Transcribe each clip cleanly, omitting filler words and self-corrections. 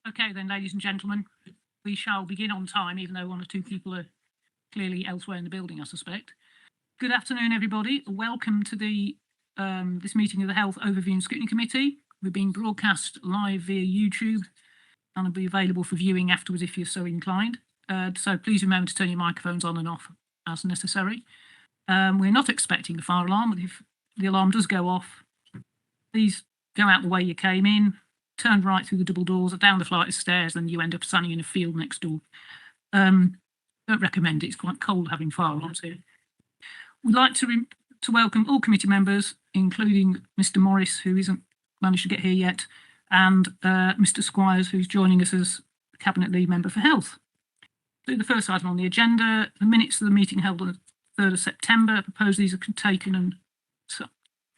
Okay then, ladies and gentlemen, we shall begin on time, even though one or two people are clearly elsewhere in the building, I suspect. Good afternoon, everybody. Welcome to the this meeting of the Health Overview and Scrutiny Committee. We're being broadcast live via YouTube and will be available for viewing afterwards if you're so inclined. So please remember to turn your microphones on and off as necessary. We're not expecting a fire alarm, but if the alarm does go off, please go out the way you came in, turn right through the double doors, down the flight of stairs, and you end up standing in a field next door. Don't recommend it. It's quite cold having fire alarms here. We'd like to welcome all committee members, including Mr. Morris, who isn't managed to get here yet, and Mr. Squires, who's joining us as Cabinet Lead Member for Health. So the first item on the agenda, the minutes of the meeting held on the 3rd of September. I propose these are taken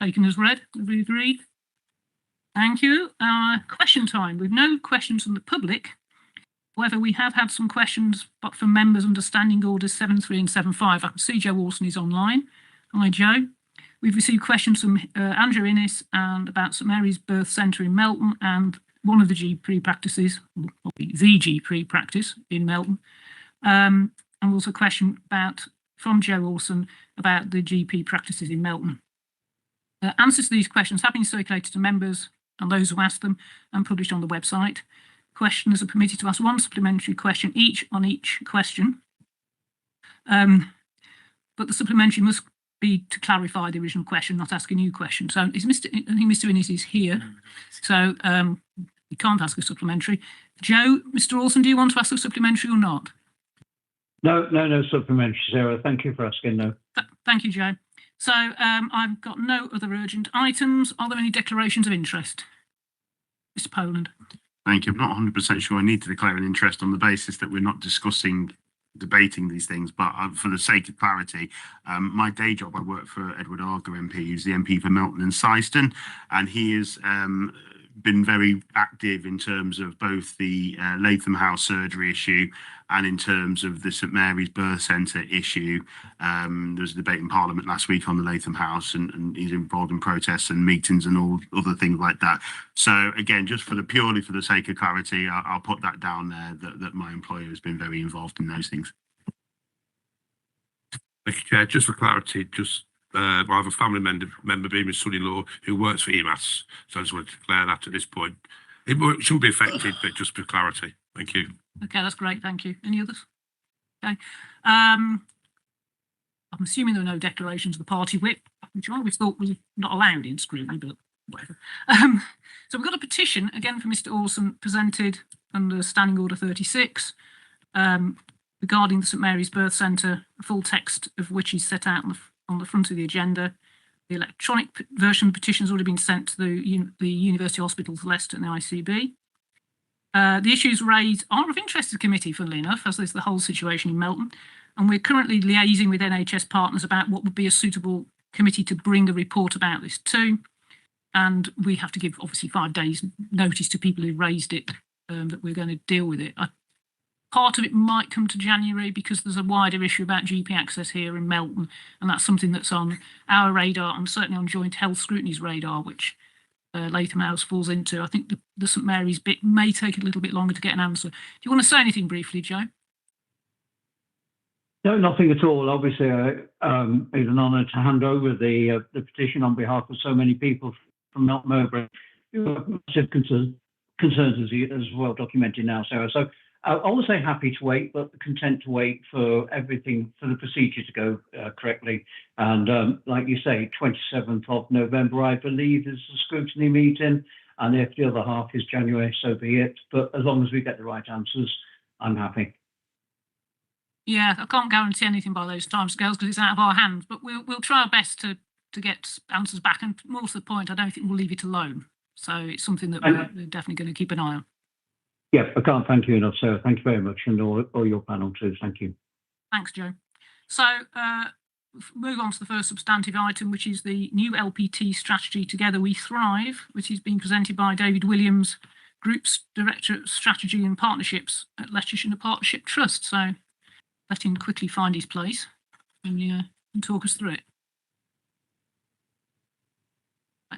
as read. Everybody agreed? Thank you. Question time. We've no questions from the public. However, we have had some questions but from members under Standing Orders 7.3 and 7.5. I can see Joe Wilson is online. Hi, Joe. We've received questions from Andrew Innes and about St Mary's Birth Centre in Melton and one of the GP practices, probably the GP practice in Melton. And also a question from Joe Wilson about the GP practices in Melton. Answers to these questions have been circulated to members and those who asked them and published on the website. Questioners are permitted to ask one supplementary question each on each question. But the supplementary must be to clarify the original question, not ask a new question. So I think Mr. Innes is here. So we can't ask a supplementary. Joe, Mr. Olsen, do you want to ask a supplementary or not? No supplementary, Sarah. Thank you for asking. No. Thank you, Joe. So I've got no other urgent items. Are there any declarations of interest? Mr. Poland. Thank you. I'm not 100% sure I need to declare an interest on the basis that we're not debating these things, but for the sake of clarity, my day job, I work for Edward Arger MP, who's the MP for Melton and Syston, and he has been very active in terms of both the Latham House surgery issue and in terms of the St Mary's Birth Centre issue. There was a debate in Parliament last week on the Latham House, and he's involved in protests and meetings and all other things like that. So again, just purely for the sake of clarity, I'll put that down there, that my employer has been very involved in those things. Thank you, Chair. Just for clarity, I have a family member being my son-in-law who works for EMAS, so I just wanted to declare that at this point. It shouldn't be affected, but just for clarity. Thank you. Okay, that's great. Thank you. Any others? Okay. I'm assuming there are no declarations of the party whip, which I always thought was not allowed in scrutiny, but whatever. So we've got a petition, again for Mr. Olsen, presented under Standing Order 36, regarding the St Mary's Birth Centre, a full text of which is set out on the front of the agenda. The electronic version of the petition has already been sent to the University Hospitals Leicester and the ICB. The issues raised are of interest to the committee, funnily enough, as is the whole situation in Melton. And we're currently liaising with NHS partners about what would be a suitable committee to bring a report about this to. And we have to give, obviously, 5 days notice to people who raised it, that we're going to deal with it. Part of it might come to January because there's a wider issue about GP access here in Melton, and that's something that's on our radar and certainly on Joint Health Scrutiny's radar, which Latham House falls into. I think the St Mary's bit may take a little bit longer to get an answer. Do you want to say anything briefly, Joe? No, nothing at all. Obviously, it's an honour to hand over the petition on behalf of so many people from Melton Mowbray who have massive concerns, as well documented now, Sarah. So I would say happy to wait, but content to wait for everything, for the procedure to go correctly. And like you say, 27th of November, I believe, is the scrutiny meeting. And if the other half is January, so be it. But as long as we get the right answers, I'm happy. Yeah, I can't guarantee anything by those timescales because it's out of our hands. But we'll try our best to get answers back. And more to the point, I don't think we'll leave it alone. So it's something that we're definitely going to keep an eye on. Yeah, I can't thank you enough, Sarah. Thank you very much, and all your panel too. Thank you. Thanks, Joe. So move on to the first substantive item, which is the new LPT strategy, Together We Thrive, which is being presented by David Williams, Group's Director of Strategy and Partnerships at Leicestershire Partnership Trust. So let him quickly find his place and talk us through it.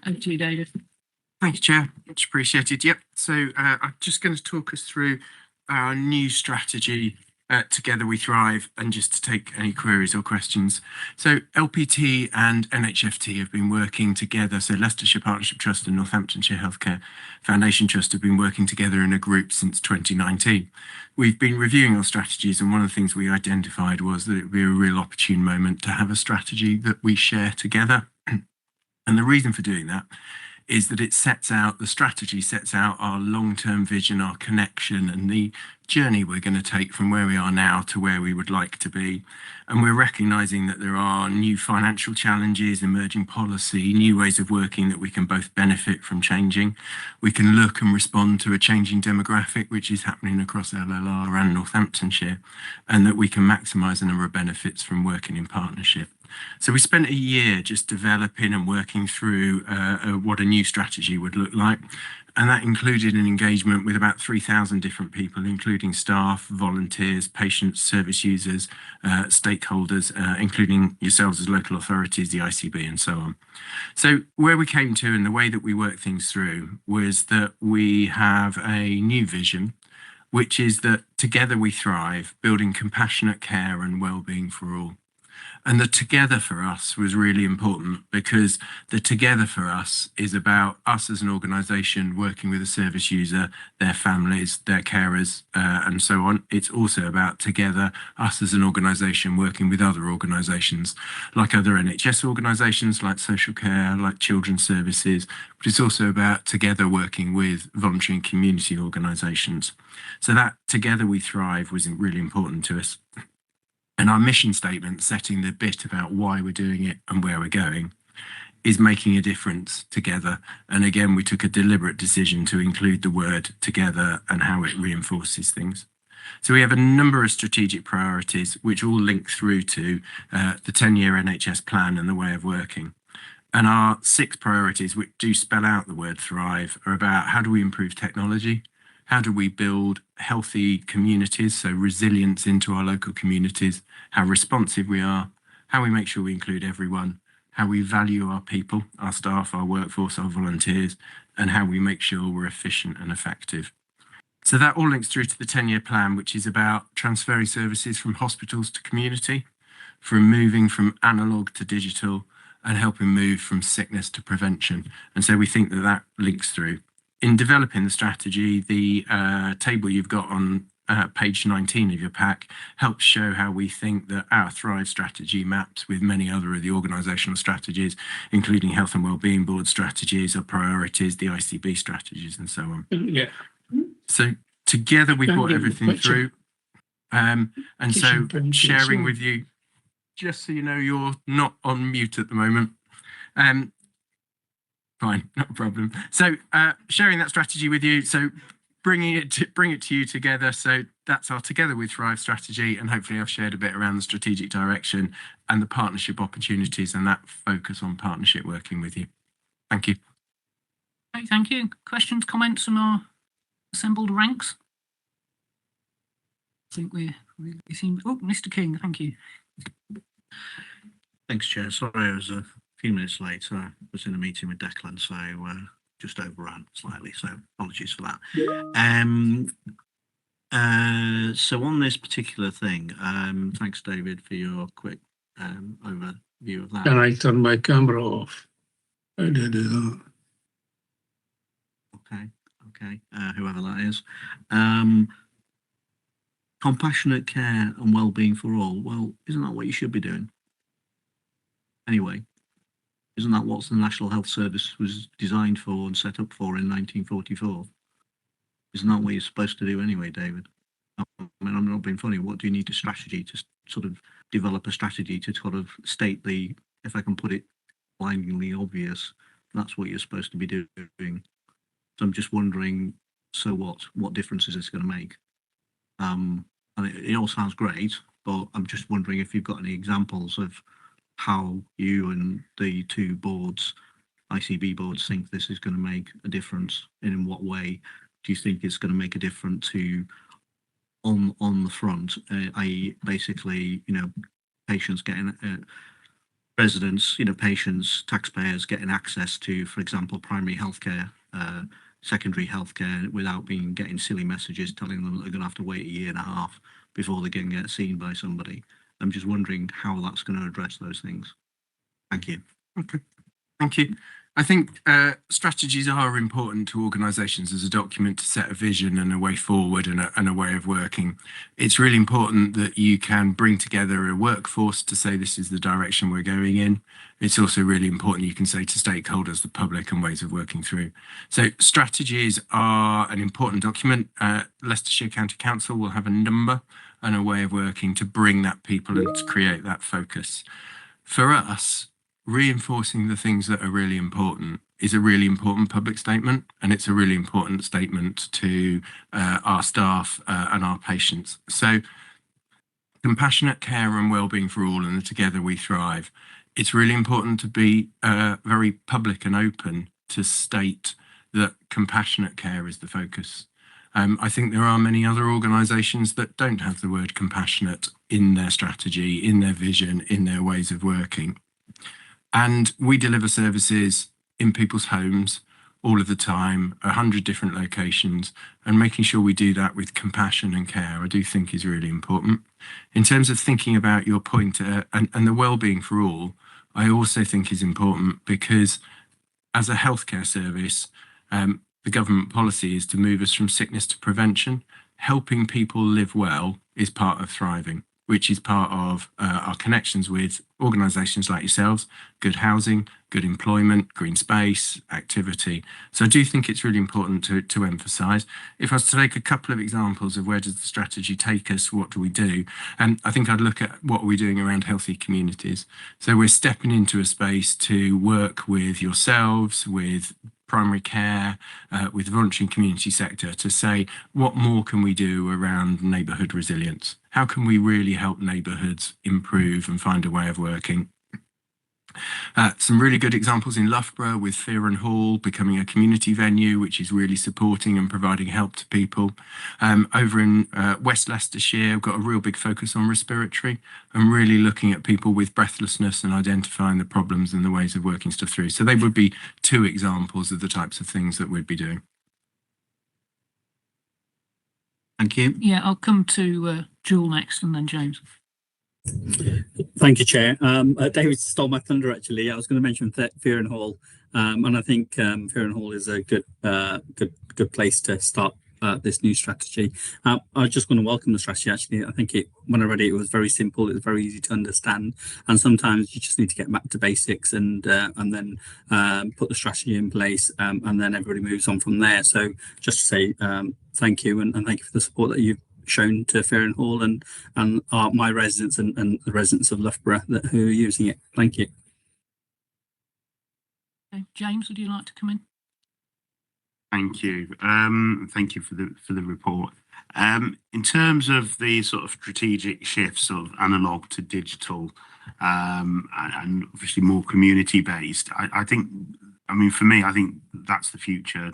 Over to you, David. Thank you, Chair. Much appreciated. Yep. So I'm just going to talk us through our new strategy, Together We Thrive, and just to take any queries or questions. So LPT and NHFT have been working together. So Leicestershire Partnership Trust and Northamptonshire Healthcare Foundation Trust have been working together in a group since 2019. We've been reviewing our strategies, and one of the things we identified was that it would be a real opportune moment to have a strategy that we share together. And the reason for doing that is that the strategy sets out our long-term vision, our connection, and the journey we're going to take from where we are now to where we would like to be. And we're recognizing that there are new financial challenges, emerging policy, new ways of working that we can both benefit from changing. We can look and respond to a changing demographic, which is happening across LLR and Northamptonshire, and that we can maximize the number of benefits from working in partnership. So we spent a year just developing and working through what a new strategy would look like. And that included an engagement with about 3,000 different people, including staff, volunteers, patients, service users, stakeholders, including yourselves as local authorities, the ICB, and so on. So where we came to and the way that we worked things through was that we have a new vision, which is that together we thrive, building compassionate care and well-being for all. And the together for us was really important, because the together for us is about us as an organisation working with a service user, their families, their carers, and so on. It's also about together us as an organisation working with other organisations, like other NHS organisations, like social care, like children's services, but it's also about together working with voluntary and community organisations. So that Together We Thrive was really important to us. And our mission statement, setting the bit about why we're doing it and where we're going, is making a difference together. And again, we took a deliberate decision to include the word together and how it reinforces things. So we have a number of strategic priorities, which all link through to the 10-year NHS plan and the way of working. And our 6 priorities, which do spell out the word thrive, are about how do we improve technology? How do we build healthy communities, so resilience into our local communities, how responsive we are, how we make sure we include everyone, how we value our people, our staff, our workforce, our volunteers, and how we make sure we're efficient and effective. So that all links through to the 10-year plan, which is about transferring services from hospitals to community, from moving from analogue to digital, and helping move from sickness to prevention. And so we think that that links through. In developing the strategy, the table you've got on page 19 of your pack helps show how we think that our Thrive strategy maps with many other of the organisational strategies, including health and wellbeing board strategies, our priorities, the ICB strategies, and so on. Yeah. So together we brought everything through. And so sharing with you, just so you know, you're not on mute at the moment. Fine, not a problem. So sharing that strategy with you, so bring it to you together. So that's our Together We Thrive strategy, and hopefully I've shared a bit around the strategic direction and the partnership opportunities and that focus on partnership working with you. Thank you. Okay, thank you. Questions, comments from our assembled ranks? I think we seem. Oh, Mr. King, thank you. Thanks, Chair. Sorry, I was a few minutes late. I was in a meeting with Declan, so just overran slightly. So apologies for that. So on this particular thing, thanks, David, for your quick overview of that. Can I turn my camera off? I did that. Okay. Whoever that is. Compassionate care and well-being for all. Well, isn't that what you should be doing? Anyway, isn't that what the National Health Service was designed for and set up for in 1944? Isn't that what you're supposed to do anyway, David? I mean, I'm not being funny. What do you need a strategy to sort of develop a strategy to sort of state the, if I can put it blindingly obvious, that's what you're supposed to be doing. So I'm just wondering, so what difference is this going to make? And it all sounds great, but I'm just wondering if you've got any examples of how you and the 2 boards, ICB boards, think this is going to make a difference, and in what way do you think it's going to make a difference to on the front, i.e. basically, you know, patients getting residents, you know, patients, taxpayers getting access to, for example, primary healthcare secondary healthcare without getting silly messages telling them that they're going to have to wait a year and a half before they can get seen by somebody. I'm just wondering how that's going to address those things. Thank you. Okay, thank you. I think strategies are important to organisations as a document to set a vision and a way forward and a way of working. It's really important that you can bring together a workforce to say this is the direction we're going in. It's also really important you can say to stakeholders, the public, and ways of working through. So strategies are an important document. Leicestershire County Council will have a number and a way of working to bring that people and to create that focus. For us, reinforcing the things that are really important is a really important public statement, and it's a really important statement to our staff and our patients. So compassionate care and wellbeing for all, and together we thrive. It's really important to be very public and open to state that compassionate care is the focus. I think there are many other organisations that don't have the word compassionate in their strategy, in their vision, in their ways of working. And we deliver services in people's homes all of the time, 100 different locations, and making sure we do that with compassion and care, I do think is really important. In terms of thinking about your point and the wellbeing for all, I also think is important because as a healthcare service, the government policy is to move us from sickness to prevention. Helping people live well is part of thriving, which is part of our connections with organisations like yourselves, good housing, good employment, green space, activity. So I do think it's really important to emphasise. If I was to take a couple of examples of where does the strategy take us, what do we do? And I think I'd look at what are we doing around healthy communities. So we're stepping into a space to work with yourselves, with primary care, with the voluntary and community sector to say, what more can we do around neighbourhood resilience? How can we really help neighbourhoods improve and find a way of working? Some really good examples in Loughborough with Fearon Hall becoming a community venue, which is really supporting and providing help to people. Over in West Leicestershire, we've got a real big focus on respiratory and really looking at people with breathlessness and identifying the problems and the ways of working stuff through. So they would be two examples of the types of things that we'd be doing. Thank you. Yeah, I'll come to Jewel next and then James. Thank you, Chair. David stole my thunder, actually. I was going to mention Fearon Hall, and I think Fearon Hall is a good place to start this new strategy. I just want to welcome the strategy, actually. I think when I read it, it was very simple, it was very easy to understand, and sometimes you just need to get back to basics and then put the strategy in place, and then everybody moves on from there. So just to say thank you, and thank you for the support that you've shown to Fearon Hall and my residents and the residents of Loughborough who are using it. Thank you. Okay. James, would you like to come in? Thank you. Thank you for the report. In terms of the sort of strategic shifts of analog to digital, and obviously more community based, I think, I mean, for me, I think that's the future.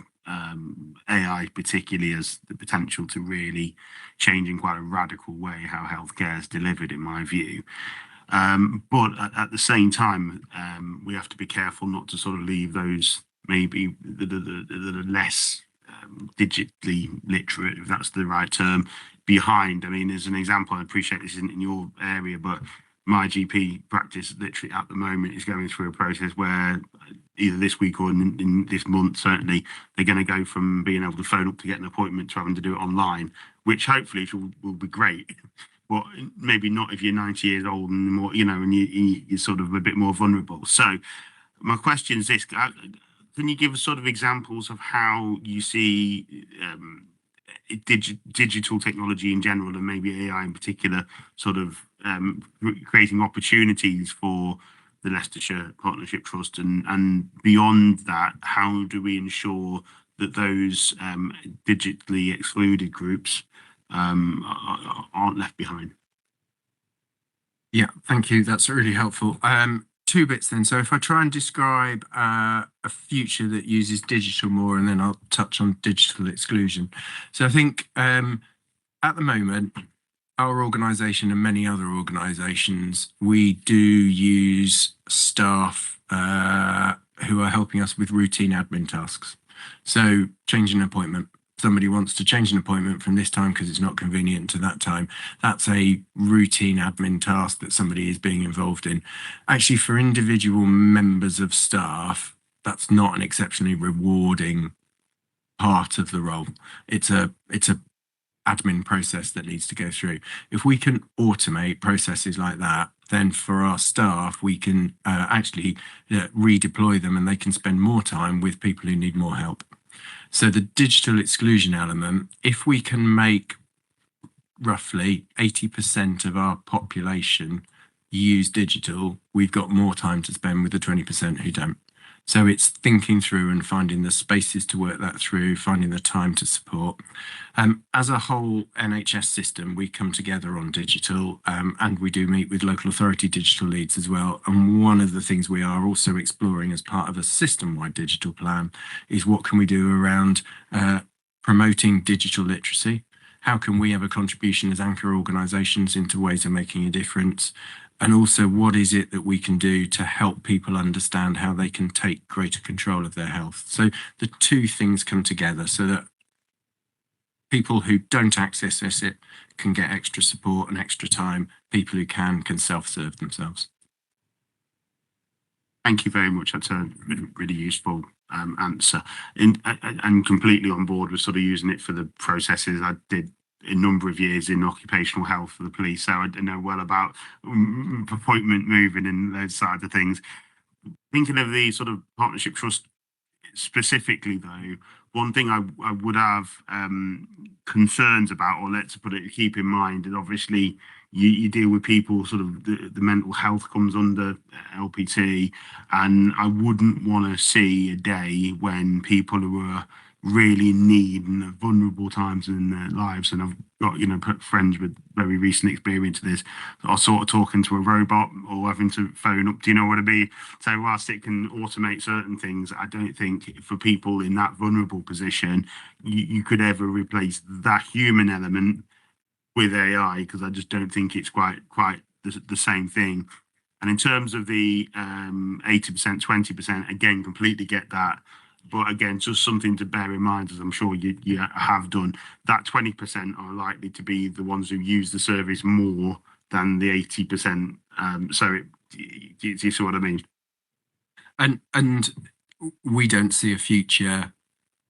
AI particularly has the potential to really change in quite a radical way how healthcare is delivered, in my view. But at the same time, we have to be careful not to sort of leave those maybe the less digitally literate, if that's the right term, behind. I mean, as an example, I appreciate this isn't in your area, but my GP practice literally at the moment is going through a process where either this week or in this month, certainly, they're going to go from being able to phone up to get an appointment to having to do it online, which hopefully will be great. But maybe not if you're 90 years old and more, you know, and you're sort of a bit more vulnerable. So my question is this, can you give us sort of examples of how you see digital technology in general and maybe AI in particular sort of creating opportunities for the Leicestershire Partnership Trust, and beyond that, how do we ensure that those digitally excluded groups aren't left behind? Yeah, thank you. That's really helpful. Two bits then. So if I try and describe a future that uses digital more, and then I'll touch on digital exclusion. So I think at the moment, our organisation and many other organisations, we do use staff who are helping us with routine admin tasks. So changing an appointment. Somebody wants to change an appointment from this time because it's not convenient to that time. That's a routine admin task that somebody is being involved in. Actually, for individual members of staff, that's not an exceptionally rewarding part of the role. It's a admin process that needs to go through. If we can automate processes like that, then for our staff, we can actually redeploy them and they can spend more time with people who need more help. So the digital exclusion element, if we can make roughly 80% of our population use digital, we've got more time to spend with the 20% who don't. So it's thinking through and finding the spaces to work that through, finding the time to support. As a whole NHS system, we come together on digital and we do meet with local authority digital leads as well. And one of the things we are also exploring as part of a system-wide digital plan is what can we do around promoting digital literacy? How can we have a contribution as anchor organisations into ways of making a difference? And also, what is it that we can do to help people understand how they can take greater control of their health? So the two things come together so that people who don't access it can get extra support and extra time. People who can self-serve themselves. Thank you very much. That's a really useful answer. And completely on board with sort of using it for the processes. I did a number of years in occupational health for the police, so I know well about appointment moving and those sides of things. Thinking of the sort of partnership trust specifically, though, one thing I would have concerns about, or let's put it, keep in mind, is obviously you deal with people, sort of the mental health comes under LPT, and I wouldn't want to see a day when people who are really in need and vulnerable times in their lives, and I've got friends with very recent experience of this, are sort of talking to a robot or having to phone up, do you know what I mean? So whilst it can automate certain things, I don't think for people in that vulnerable position you could ever replace that human element with AI, because I just don't think it's quite the same thing. And in terms of the 80%, 20%, again, completely get that. But again, just something to bear in mind, as I'm sure you have done, that 20% are likely to be the ones who use the service more than the 80%. Do you see what I mean? And we don't see a future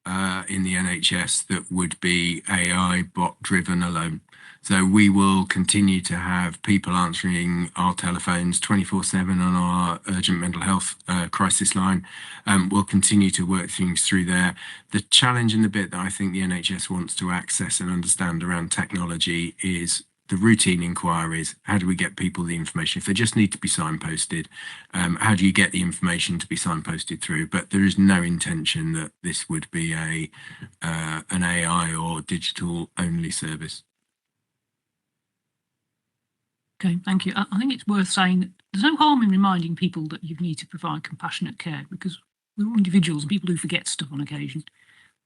in the NHS that would be AI bot driven alone. So we will continue to have people answering our telephones 24/7 on our urgent mental health crisis line. We'll continue to work things through there. The challenge and the bit that I think the NHS wants to access and understand around technology is the routine inquiries. How do we get people the information? If they just need to be signposted, how do you get the information to be signposted through? But there is no intention that this would be an AI or digital only service. Okay, thank you. I think it's worth saying there's no harm in reminding people that you need to provide compassionate care, because we're all individuals and people do forget stuff on occasion.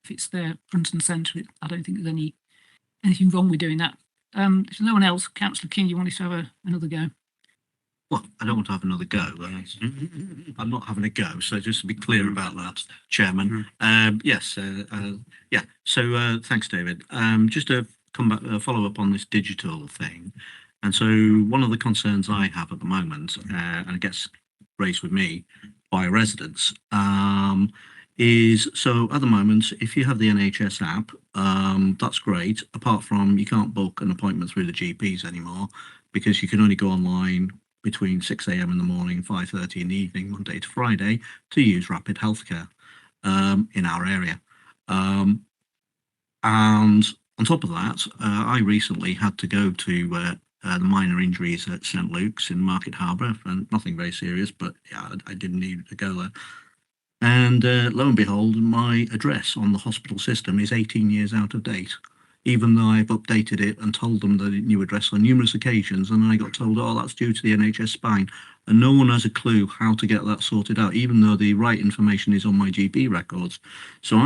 If it's there front and centre, I don't think there's anything wrong with doing that. If there's no one else, Councillor King, you wanted to have another go? Well, I don't want to have another go. I'm not having a go. So just to be clear about that, Chairman. Yes. Yeah. So thanks, David. Just to come back, follow up on this digital thing. And so one of the concerns I have at the moment, and it gets raised with me by residents, is so at the moment, if you have the NHS app, that's great. Apart from you can't book an appointment through the GPs anymore, because you can only go online between 6 a.m. in the morning and 5:30 in the evening, Monday to Friday, to use rapid healthcare in our area. And on top of that, I recently had to go to the minor injuries at St Luke's in Market Harbour, and nothing very serious, but yeah, I didn't need to go there. And lo and behold, my address on the hospital system is 18 years out of date, even though I've updated it and told them the new address on numerous occasions. And I got told, oh, that's due to the NHS spine. And no one has a clue how to get that sorted out, even though the right information is on my GP records. So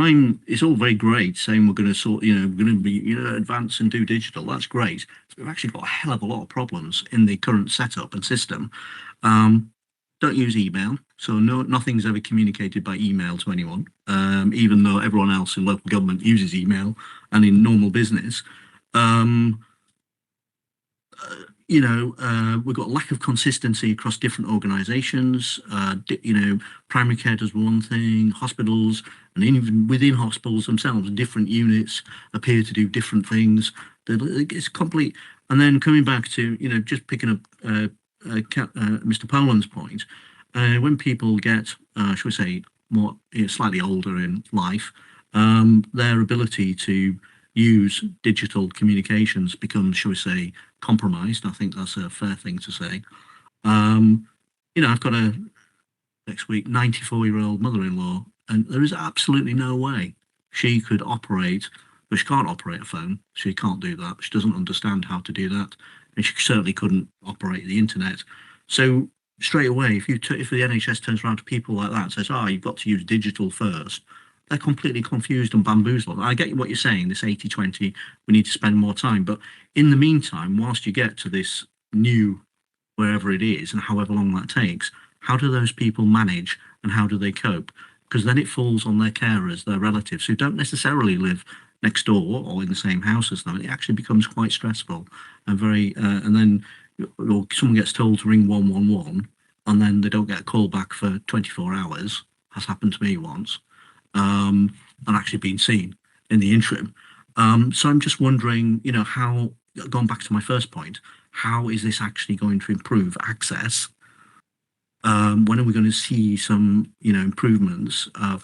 it's all very great saying we're going to we're going to be, advance and do digital. That's great. We've actually got a hell of a lot of problems in the current setup and system. don't use email. So nothing's ever communicated by email to anyone, even though everyone else in local government uses email and in normal business. We've got lack of consistency across different organisations. Primary care does one thing, hospitals, and even within hospitals themselves, different units appear to do different things. It's complete. And then coming back to, just picking up Mr. Poland's point, when people get, shall we say, more slightly older in life, their ability to use digital communications becomes, shall we say, compromised. I think that's a fair thing to say. I've got a next week 94-year-old mother-in-law, and there is absolutely no way she could operate, but she can't operate a phone. She can't do that. She doesn't understand how to do that, and she certainly couldn't operate the internet. So straight away, if the NHS turns around to people like that and says, "Oh, you've got to use digital first," they're completely confused and bamboozled. I get what you're saying, this 80-20, we need to spend more time. But in the meantime, whilst you get to this new, wherever it is, and however long that takes, how do those people manage and how do they cope? Because then it falls on their carers, their relatives, who don't necessarily live next door or in the same house as them. It actually becomes quite stressful and and then someone gets told to ring 111 and then they don't get a call back for 24 hours. Has happened to me once. And actually been seen in the interim. So I'm just wondering, how, going back to my first point, how is this actually going to improve access? When are we going to see some, improvements